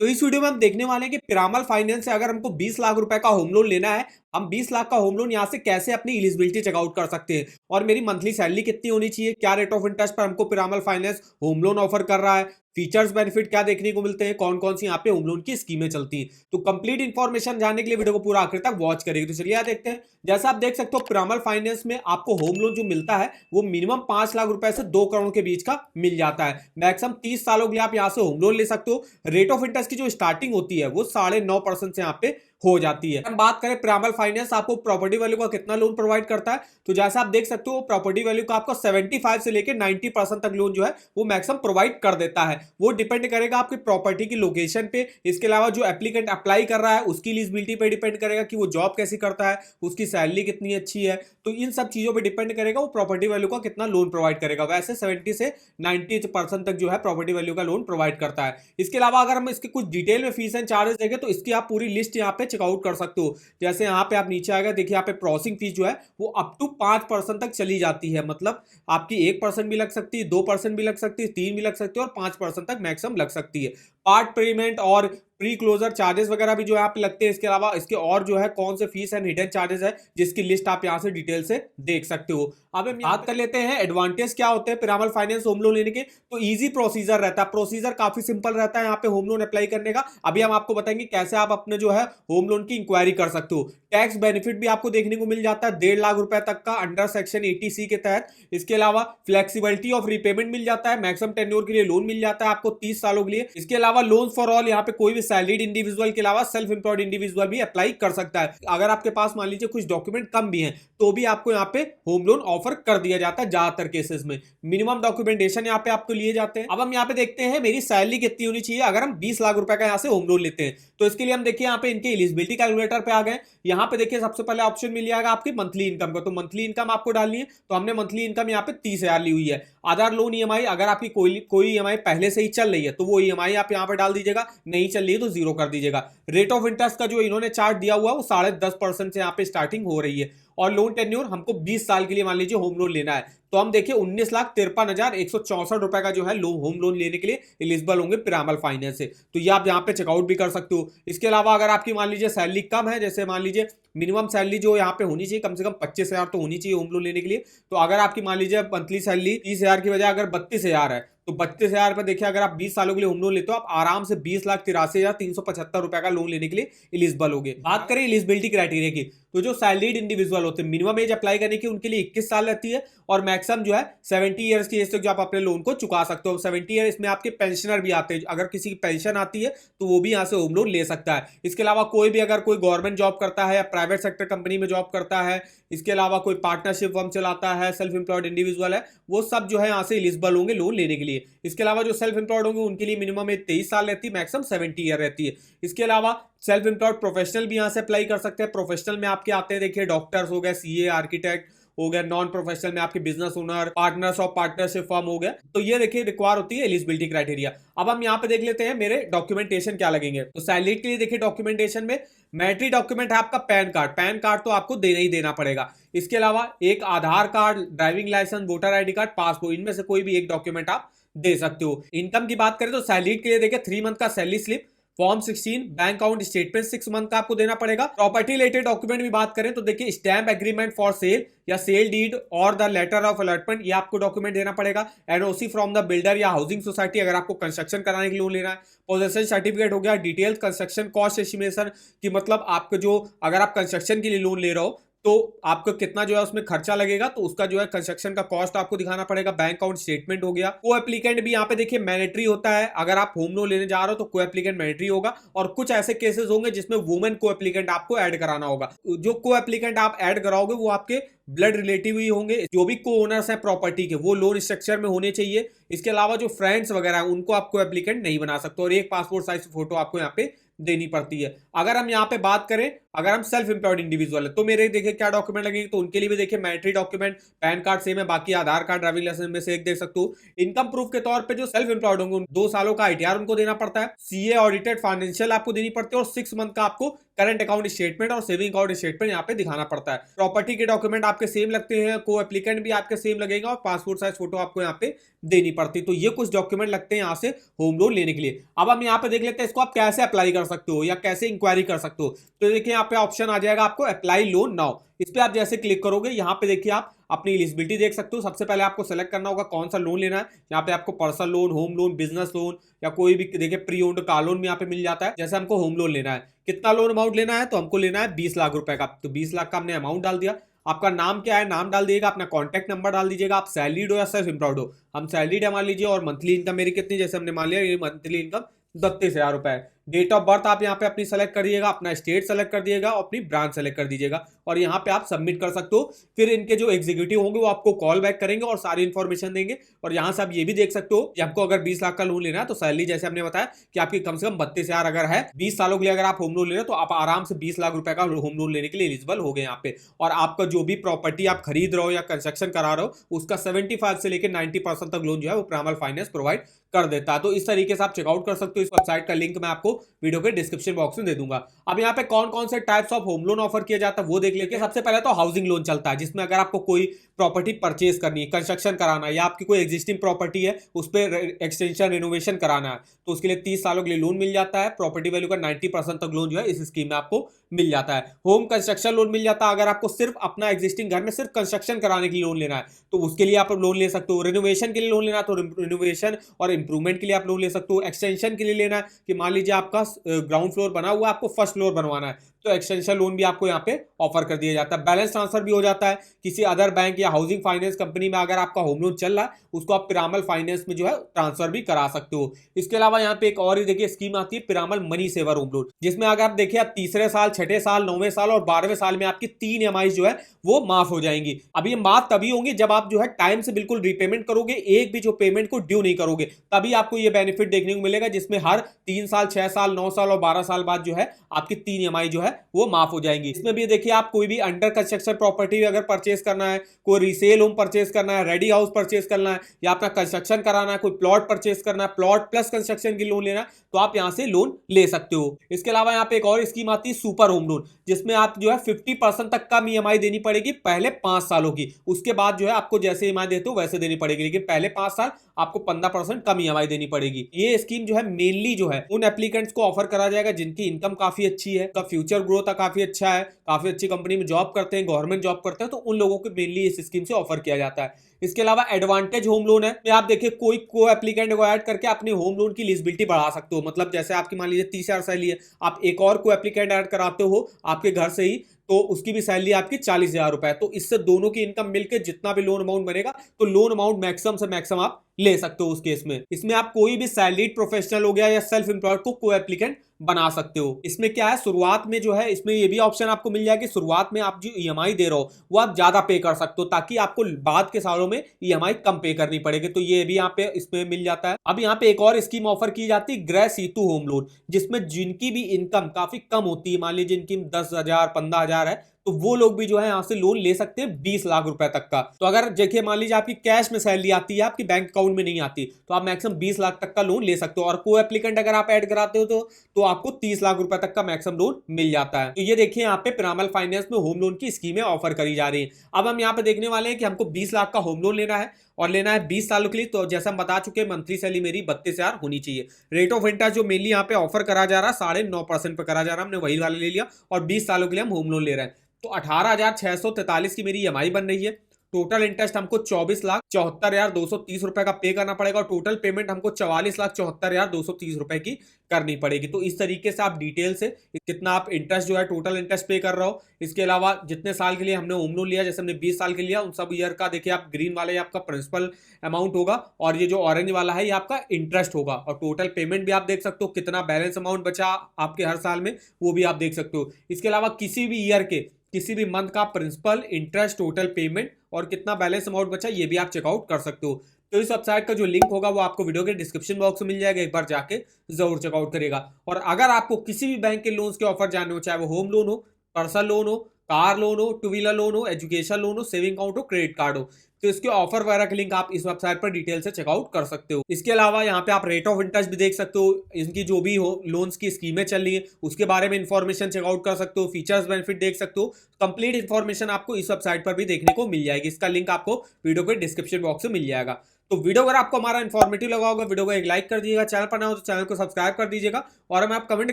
तो इस वीडियो में हम देखने वाले हैं कि पिरामल फाइनेंस से अगर हमको 20 लाख रुपए का होम लोन लेना है, हम 20 लाख का होम लोन यहां से कैसे अपनी एलिजिबिलिटी चेकआउट कर सकते हैं और मेरी मंथली सैलरी कितनी होनी चाहिए, क्या रेट ऑफ इंटरेस्ट पर हमको Piramal finance home loan offer कर रहा है, फीचर्स बेनिफिट क्या देखने को मिलते हैं, कौन कौन सी यहाँ पे होम लोन की स्कीमें चलती हैं। तो कंप्लीट इन्फॉर्मेशन जानने के लिए वीडियो को पूरा आखिर तक वॉच करेंगे। तो चलिए देखते हैं। जैसा आप देख सकते हो पिरामल फाइनेंस में आपको होम लोन जो मिलता है वो मिनिमम 5 लाख रुपए से 2 करोड़ के बीच का मिल जाता है। मैक्सिमम 30 सालों के लिए आप यहाँ से होम लोन ले सकते हो। रेट ऑफ इंटरेस्ट की जो स्टार्टिंग होती है वो 9.5% से यहाँ पे हो जाती है। हम बात करें पिरामल फाइनेंस आपको प्रॉपर्टी वैल्यू का कितना लोन प्रोवाइड करता है, तो जैसा आप देख सकते हो प्रॉपर्टी वैल्यू का आपको 75 से लेकर 90% तक लोन जो है वो मैक्सिमम प्रोवाइड कर देता है। वो डिपेंड करेगा आपकी प्रॉपर्टी की लोकेशन पे, इसके अलावा जो एप्लीकेंट अप्लाई कर रहा है उसकी एलिजिबिलिटी पे डिपेंड करेगा कि वो जॉब कैसी करता है, उसकी सैलरी कितनी अच्छी है। तो इन सब चीजों पे डिपेंड करेगा वो प्रॉपर्टी वैल्यू का कितना लोन प्रोवाइड करेगा। वैसे 70 से 90% तक जो है प्रॉपर्टी वैल्यू का लोन प्रोवाइड करता है। इसके अलावा अगर हम इसके कुछ डिटेल में फीस एंड चार्जेस देखें तो इसकी आप पूरी लिस्ट यहाँ पे चेकआउट कर सकते हो। जैसे यहाँ पे आप नीचे आएगा, देखिए यहाँ पे प्रोसेसिंग फीस जो है वो अप टू 5% तक चली जाती है। मतलब आपकी 1% भी लग सकती है, 2% भी लग सकती है, 3 भी लग सकती है और 5% तक मैक्सिमम लग सकती है। पार्ट पेमेंट और प्री क्लोजर चार्जेस वगैरह भी जो है आप लगते हैं। इसके अलावा इसके और जो है कौन से फीस एंड हिडन चार्जेस है जिसकी लिस्ट आप यहाँ से डिटेल से देख सकते हो। अब हम बात कर लेते हैं एडवांटेज क्या होते हैं पिरामल फाइनेंस होम लोन लेने के। तो इजी प्रोसीजर रहता है, प्रोसीजर काफी सिंपल रहता है यहाँ पे होम लोन अप्लाई करने का। अभी हम आपको बताएंगे कैसे आप अपने जो है होम लोन की इंक्वायरी कर सकते हो। टैक्स बेनिफिट भी आपको देखने को मिल जाता है 1.5 लाख रुपए तक का अंडर सेक्शन 80C के तहत। इसके अलावा फ्लेक्सिबिलिटी ऑफ रीपेमेंट मिल जाता है, मैक्सिमम टेन्योर के लिए लोन मिल जाता है आपको 30 सालों के लिए। इसके अलावा लोन फॉर ऑल, यहाँ पे कोई भी सैलरीड इंडिविजुअल के अलावा सेल्फ एम्प्लॉयड इंडिविजुअल भी अप्लाई कर सकता है। अगर आपके पास मान लीजिए कुछ डॉक्यूमेंट कम भी हैं तो भी आपको यहाँ पे होम लोन ऑफर कर दिया जाता है ज्यादातर केसेस में। मिनिमम डॉक्यूमेंटेशन यहाँ पे आपको लिए जाते हैं। अब हम यहाँ पे देखते हैं मेरी सैलरी कितनी होनी चाहिए अगर हम 20 लाख रुपए का यहाँ से होम लोन लेते हैं। तो इसके लिए हम देखिए यहाँ पे इनके एलिजिबिलिटी कैलकुलेटर पे आ गए। यहाँ पे देखिए सबसे पहले ऑप्शन मिल जाएगा आपकी मंथली इनकम का। तो मंथली इनकम आपको डालनी है, तो हमने मंथली इनकम यहाँ पे 30,000 ली हुई है। आधार लोन ईएमआई, अगर आपकी कोई ईएमआई पहले से ही चल रही है तो वो ईएमआई आप यहाँ पे डाल दीजिएगा, नहीं चल रही है तो जीरो कर दीजिएगा। रेट ऑफ इंटरेस्ट का जो इन्होंने चार्ट दिया हुआ है वो 10.5% से यहाँ पे स्टार्टिंग हो रही है। और लोन टेन्योर हमको 20 साल के लिए मान लीजिए होम लोन लेना है, तो हम देखिए 19,53,164 रुपए का जो है होम लोन लेने के लिए एलिजिबल होंगे पिरामल फाइनेंस से। तो ये आप यहाँ पे चेकआउट भी कर सकते हो। इसके अलावा अगर आपकी मान लीजिए सैलरी कम है, जैसे मान लीजिए मिनिमम सैलरी जो यहाँ पे होनी चाहिए कम से कम 25,000 तो होनी चाहिए होम लोन लेने के लिए। तो अगर आपकी मान लीजिए मंथली सैलरी 30,000 की बजाय अगर 32,000 है तो 32,000 पर देखिए अगर आप 20 सालों के लिए होम लोन लेते हो आप आराम से 20,83,375 रुपए का लोन लेने के लिए एलिजिबल होगे। बात करें एलिजिबिलिटी क्राइटेरिया की, तो जो सैलरीड इंडिविजुअल होते हैं मिनिमम एज अप्लाई करने की उनके लिए 21 साल रहती है और मैक्सिमम जो है 70 ईयर्स की एज तक जो आप अपने लोन को चुका सकते हो। 70 ईयर इसमें आपके पेंशनर भी आते हैं, अगर किसी की पेंशन आती है तो वो भी यहाँ से होम लोन ले सकता है। इसके अलावा कोई भी अगर कोई गवर्नमेंट जॉब करता है या प्राइवेट सेक्टर कंपनी में जॉब करता है, इसके अलावा कोई पार्टनरशिप फर्म चलाता है, सेल्फ एम्प्लॉयड इंडिविजुअल है, वो सब जो है यहाँ से एलिजिबल होंगे लोन लेने के लिए। इसके अलावा जो सेल्फ एम्प्लॉयड होंगे उनके लिए मिनिमम एज 23 साल रहती है, मैक्सिमम 70 ईयर रहती है। इसके अलावा सेल्फ एम्प्लॉयड प्रोफेशनल भी यहाँ से अप्लाई कर सकते हैं। प्रोफेशनल में आपके आते हैं देखिए डॉक्टर्स हो गए, सीए, आर्किटेक्ट हो गया। नॉन प्रोफेशनल में आपके business owner, partners of partnership firm हो गया। तो ये देखिए रिक्वायर होती है एलिजिबिलिटी क्राइटेरिया। अब हम यहाँ पे देख लेते हैं मेरे डॉक्यूमेंटेशन क्या लगेंगे। तो सैलरी के लिए देखिए डॉक्यूमेंटेशन में मैट्री डॉक्यूमेंट है आपका पैन कार्ड। पैन कार्ड तो आपको देना ही देना पड़ेगा। इसके अलावा एक Aadhaar card, driving licence, voter ID card, passport, इनमें से कोई भी एक डॉक्यूमेंट आप दे सकते हो। इनकम की बात करें तो सैलरी के लिए देखिए 3 मंथ का salary slip, form 16, bank account statement 6 month का आपको देना पड़ेगा। प्रॉपर्टी रिलेटेड डॉक्यूमेंट भी बात करें तो देखिए स्टैम्प एग्रीमेंट फॉर सेल या सेल डीड और द लेटर ऑफ अलॉटमेंट, ये आपको डॉक्यूमेंट देना पड़ेगा। एनओसी फ्रॉम द बिल्डर या हाउसिंग सोसाइटी अगर आपको कंस्ट्रक्शन कराने के लिए लोन लेना है। पोजेशन सर्टिफिकेट हो गया। डिटेल कंस्ट्रक्शन कॉस्ट एस्टिमेशन की, मतलब आपको जो अगर आप कंस्ट्रक्शन के लिए लोन ले रहे हो तो आपको कितना जो है उसमें खर्चा लगेगा, तो उसका जो है कंस्ट्रक्शन का कॉस्ट आपको दिखाना पड़ेगा। बैंक अकाउंट स्टेटमेंट हो गया। को एप्लीकेंट भी यहाँ पे देखिए मैंडेटरी होता है। अगर आप होम लोन लेने जा रहे हो तो को एप्लीकेंट मैंडेटरी होगा और कुछ ऐसे केसेस होंगे जिसमें वुमेन को एप्लीकेंट आपको ऐड कराना होगा। जो को एप्लीकेंट आप ऐड कराओगे वो आपके ब्लड रिलेटिव ही होंगे। जो भी को ओनर्स हैं प्रॉपर्टी के वो लोन स्ट्रक्चर में होने चाहिए। इसके अलावा जो फ्रेंड्स वगैरह हैं उनको आप को एप्लीकेंट नहीं बना सकते और एक पासपोर्ट साइज फोटो आपको यहाँ पे देनी पड़ती है। अगर हम यहाँ पे बात करें, अगर हम सेल्फ एम्प्लॉयड इंडिविजुअल है तो मेरे देखिए क्या डॉक्यूमेंट लगेंगे, तो उनके लिए भी देखिए मैट्री डॉक्यूमेंट, पैन कार्ड सेम है, बाकी आधार कार्ड, ड्राइविंग लाइसेंस में से एक देख सकते हो। इनकम प्रूफ के तौर पे जो सेल्फ एम्प्लॉयड होंगे 2 सालों का आईटीआर उनको देना पड़ता है। सीए ऑडिटेड फाइनेंशियल आपको देनी पड़ती है और 6 मंथ का आपको करंट अकाउंट स्टेटमेंट और सेविंग अकाउंट स्टेटमेंट यहाँ पे दिखाना पड़ता है। प्रॉपर्टी के डॉक्यूमेंट आप आपके सेम लगते हैं, को एप्लीकेंट भी आपके सेम लगेगा और पासपोर्ट साइज फोटो आपको यहाँ पे देनी पड़ती। तो ये कुछ डॉक्यूमेंट लगते हैं यहाँ से होम लोन लेने के लिए। अब हम यहाँ पे देख लेते हैं इसको आप कैसे अप्लाई कर सकते हो या कैसे इंक्वायरी कर सकते हो। तो देखिए यहाँ पे ऑप्शन आ जाएगा आपको अप्लाई लोन नाउ, इस पे आप जैसे क्लिक करोगे यहाँ पे देखिए आप अपनी एलिजिबिलिटी देख सकते हो। सबसे पहले आपको सेलेक्ट करना होगा कौन सा लोन लेना है। यहाँ पे आपको personal loan, home loan, business loan या कोई भी देखिए प्री ओन्ड कार लोन भी यहाँ पे मिल जाता है। जैसे हमको होम लोन लेना है, कितना लोन अमाउंट लेना है, तो हमको लेना है 20 लाख रुपए का। तो 20 लाख का हमने अमाउंट डाल दिया। आपका नाम क्या है, नाम डाल दीजिएगा, अपना कॉन्टैक्ट नंबर डाल दीजिएगा, आप सैलरीड हो या सेल्फ एम्प्लॉयड हो। हम सैलरीड है मान लीजिए, और मंथली इनकम मेरी कितनी, जैसे हमने मान लिया ये मंथली इनकम 32,000 रुपए है। डेट ऑफ बर्थ आप यहाँ पे अपनी सेलेक्ट करिएगा, अपना स्टेट सेलेक्ट कर दिएगा और अपनी ब्रांच सेलेक्ट कर दीजिएगा और यहाँ पे आप सबमिट कर सकते हो। फिर इनके जो एग्जीक्यूटिव होंगे वो आपको कॉल बैक करेंगे और सारी इन्फॉर्मेशन देंगे। और यहाँ से आप ये भी देख सकते हो कि आपको अगर 20 लाख का लोन लेना है तो सैलरी जैसे हमने बताया कि आपकी कम से कम 32,000 अगर है, 20 सालों के लिए अगर आप होम लोन ले रहे हो तो आप आराम से 20 लाख रुपए का होम लोन लेने के लिए एलिजिबल हो गए यहाँ पे। और आपका जो भी प्रॉपर्टी आप खरीद रहे हो या कंस्ट्रक्शन करा रहे हो उसका 75 से लेकर 90% तक लोन जो है वो पिरामल फाइनेंस प्रोवाइड कर देता है। तो इस तरीके से आप चेकआउट कर सकते हो। इस वेबसाइट का लिंक मैं आपको वीडियो के डिस्क्रिप्शन बॉक्स में दे दूंगा। अब यहाँ पे कौन कौन से types of home loan offer किया जाता है वो देख लेंगे। सबसे पहले तो हाउसिंग लोन चलता है, जिसमें अगर आपको कोई प्रॉपर्टी परचेज करनी है, कंस्ट्रक्शन कराना है या आपकी कोई एग्जिस्टिंग प्रॉपर्टी है उस पर एक्सटेंशन रिनोवेशन कराना है तो उसके लिए 30 सालों के लिए लोन मिल जाता है। प्रॉपर्टी वैल्यू का 90% तक लोन जो है इस स्कीम में आपको मिल जाता है। होम कंस्ट्रक्शन लोन मिल जाता है, अगर आपको सिर्फ अपना एग्जिस्टिंग घर में सिर्फ कंस्ट्रक्शन कराने के लिए लोन लेना है तो उसके लिए आप लोन ले सकते हो। रिनोवेशन के लिए लोन लेना है तो रिनोवेशन और इंप्रूवमेंट के लिए आप लोन ले सकते हो। एक्सटेंशन के लिए लेना है कि मान लीजिए आपका ग्राउंड फ्लोर बना हुआ है, आपको फर्स्ट फ्लोर बनवाना है तो एक्सटेंशन लोन भी आपको यहाँ पे ऑफर कर दिया जाता है। बैलेंस ट्रांसफर भी हो जाता है, किसी अदर बैंक या हाउसिंग फाइनेंस कंपनी में अगर आपका होम लोन चल रहा है उसको आप पिरामल फाइनेंस में जो है ट्रांसफर भी करा सकते हो। इसके अलावा यहाँ पे एक और ही देखिए स्कीम आती है Piramal money saver home loan, जिसमें अगर आप देखिए आप तीसरे साल, छठे साल, 9वें साल और 12वें साल में आपकी 3 EMI जो है वो माफ हो जाएंगी। अब ये माफ तभी होंगी जब आप जो है टाइम से बिल्कुल रीपेमेंट करोगे, एक भी जो पेमेंट को ड्यू नहीं करोगे, तभी आपको ये बेनिफिट देखने को मिलेगा, जिसमें हर 3 साल, 6 साल, 9 साल और 12 साल बाद जो है आपकी 3 EMI जो है वो माफ हो जाएंगी। इसमें भी देखिए आप कोई भी अंडर कंस्ट्रक्शन प्रॉपर्टी अगर परचेज करना है, कोई रीसेल होम परचेज करना है, रेडी हाउस परचेज करना है या अपना कंस्ट्रक्शन कराना है, कोई प्लॉट परचेज करना है, प्लॉट प्लस कंस्ट्रक्शन की लोन लेना है तो आप यहां से लोन ले सकते हो। इसके अलावा यहाँ पे एक और स्कीम आती है सुपर होम लोन, जिसमें आप जो है 50% तक कम EMI देनी पड़ेगी पहले 5 सालों की। उसके बाद जो है आपको जैसे EMI देते हो वैसे देनी पड़ेगी, लेकिन पहले 5 साल आपको 15% कम EMI देनी पड़ेगी। ये स्कीम जो है मेनली जो है उन एप्लीकेंट्स को ऑफर करा जाएगा जिनकी इनकम काफी अच्छी है, का फ्यूचर ग्रोथ काफी अच्छा है, काफी अच्छी कंपनी में जॉब करते हैं, गवर्नमेंट जॉब करते हैं, तो उन लोगों को मेनली इस स्कीम से ऑफर किया जाता है। इसके अलावा एडवांटेज होम लोन है, आप देखिए कोई को एप्लीकेंट को ऐड करके अपने होम लोन की एलिजिबिलिटी बढ़ा सकते हो। मतलब जैसे आपकी मान लीजिए 30,000 सैलरी है, आप एक और को एप्लीकेंट ऐड कराते हो आपके घर से ही तो उसकी भी सैलरी आपकी 40,000 रुपए है। तो इससे दोनों की इनकम मिलकर जितना भी लोन अमाउंट बनेगा तो लोन अमाउंट मैक्सिमम से मैक्सिमम आप ले सकते हो उस केस में। इसमें आप कोई भी सैलरीड प्रोफेशनल हो गया या सेल्फ एम्प्लॉयड को एप्लीकेंट बना सकते हो। इसमें क्या है, शुरुआत में जो है इसमें ये भी ऑप्शन आपको मिल जाएगा कि शुरुआत में आप जो EMI दे रहे हो वो आप ज्यादा पे कर सकते हो, ताकि आपको बाद के सालों में EMI कम पे करनी पड़ेगी। तो ये भी यहाँ पे इसमें मिल जाता है। अब यहाँ पे एक और स्कीम ऑफर की जाती है गृह सेतु होम लोन, जिसमें जिनकी भी इनकम काफी कम होती है, मान लीजिए जिनकी 10,000 15,000 है, तो वो लोग भी जो है यहाँ से लोन ले सकते हैं 20 लाख रुपए तक का। तो अगर देखिए मान लीजिए आपकी कैश में सैलरी आती है, आपकी बैंक अकाउंट में नहीं आती, तो आप मैक्सिमम 20 लाख तक का लोन ले सकते हो। और को एप्लीकेंट अगर आप ऐड कराते हो तो आपको 30 लाख रुपए तक का मैक्सिमम लोन मिल जाता है। तो ये देखिए यहाँ पे पिरामल फाइनेंस में होम लोन की स्कीमें ऑफर करी जा रही है। अब हम यहाँ पे देखने वाले हैं कि हमको 20 लाख का होम लोन लेना है और लेना है 20 सालों के लिए। तो जैसे हम बता चुके हैं मंथली सैलरी मेरी 32,000 होनी चाहिए। रेट ऑफ इंटरेस्ट जो मेनली यहाँ पे ऑफर करा जा रहा है 9.5% पे करा जा रहा है, हमने वही वाला ले लिया और 20 सालों के लिए हम होम लोन ले रहे हैं। तो 18,643 की मेरी EMI बन रही है। टोटल इंटरेस्ट हमको 24,74,230 रुपए का पे करना पड़ेगा और टोटल पेमेंट हमको 44,74,230 रुपए की करनी पड़ेगी। तो इस तरीके से आप डिटेल से कितना आप इंटरेस्ट जो है टोटल इंटरेस्ट पे कर रहे हो, इसके अलावा जितने साल के लिए हमने होम लोन लिया, जैसे हमने 20 साल के लिया, उन सब ईयर का देखिए आप ग्रीन वाला ये आपका प्रिंसिपल अमाउंट होगा और ये जो ऑरेंज वाला है ये आपका इंटरेस्ट होगा। और टोटल पेमेंट भी आप देख सकते हो, कितना बैलेंस अमाउंट बचा आपके हर साल में वो भी आप देख सकते हो। इसके अलावा किसी भी ईयर के किसी भी मंथ का प्रिंसिपल, इंटरेस्ट, टोटल पेमेंट और कितना बैलेंस अमाउंट बचा ये भी आप चेकआउट कर सकते हो। तो इस वेबसाइट का जो लिंक होगा वो आपको वीडियो के डिस्क्रिप्शन बॉक्स में मिल जाएगा, एक बार जाके जरूर चेकआउट करेगा। और अगर आपको किसी भी बैंक के लोन्स के ऑफर जानने हो, चाहे वो होम लोन हो, पर्सनल लोन हो, कार लोन हो, टू व्हीलर लोन हो, एजुकेशन लोन हो, सेविंग अकाउंट हो, क्रेडिट कार्ड हो, तो इसके ऑफर वगैरह के लिंक आप इस वेबसाइट पर डिटेल से चेकआउट कर सकते हो। इसके अलावा यहाँ पे आप रेट ऑफ इंटरेस्ट भी देख सकते हो, इनकी जो भी हो लोन्स की स्कीमें चल रही है उसके बारे में इंफॉर्मेशन चेकआउट कर सकते हो, फीचर्स बेनिफिट देख सकते हो। कंप्लीट इंफॉर्मेशन आपको इस वेबसाइट पर भी देखने को मिल जाएगी। इसका लिंक आपको वीडियो के डिस्क्रिप्शन बॉक्स में मिल जाएगा। तो वीडियो अगर आपको हमारा इन्फॉर्मेटिव लगा होगा, वीडियो को एक लाइक कर दीजिएगा, चैनल पर ना हो तो चैनल को सब्सक्राइब कर दीजिएगा, और हमें आप कमेंट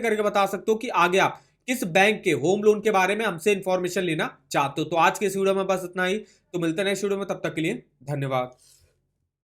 करके बता सकते हो कि आगे आप किस बैंक के होम लोन के बारे में हमसे इंफॉर्मेशन लेना चाहते हो। तो आज के इस वीडियो में बस इतना ही, तो मिलते हैं नेक्स्ट वीडियो में, तब तक के लिए धन्यवाद।